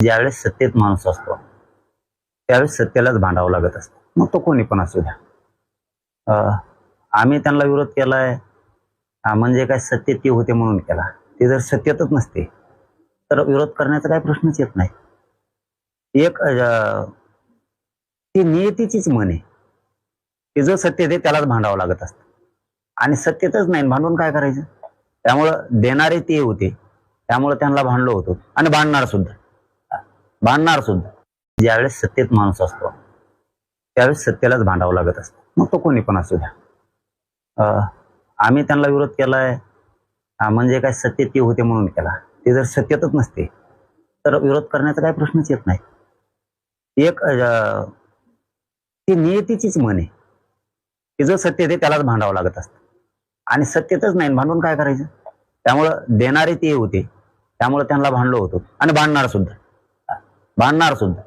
ज्यावेळेस सत्तेत माणूस असतो त्यावेळेस सत्तेलाच भांडावं लागत असतं, मग तो कोणी पण असू द्या. आम्ही त्यांना विरोध केलाय म्हणजे काय सत्तेत ते होते म्हणून केला. ते जर सत्तेतच नसते तर विरोध करण्याचा काही प्रश्नच येत नाही. एक ती नियतीचीच म्हण आहे की जो सत्तेत आहे त्यालाच भांडावं लागत असतं आणि सत्तेतच नाही भांडून काय करायचं. त्यामुळं देणारे ते होते, त्यामुळे त्यांना भांडलो होतो आणि भांडणार सुद्धा. ज्यावेळेस सत्तेत माणूस असतो त्यावेळेस सत्तेलाच भांडावं लागत असतं, मग तो कोणी पण असू द्या. आम्ही त्यांना विरोध केलाय म्हणजे काय सत्तेत ते होते म्हणून केला. ते जर सत्तेतच नसते तर विरोध करण्याचा काही प्रश्नच येत नाही. एक ती नियतीचीच म्हण आहे की जो सत्तेत आहे त्यालाच भांडावं लागत असतं आणि सत्तेतच नाही भांडून काय करायचं. त्यामुळं देणारे ते होते, त्यामुळे त्यांना भांडलो होतो आणि भांडणार सुद्धा.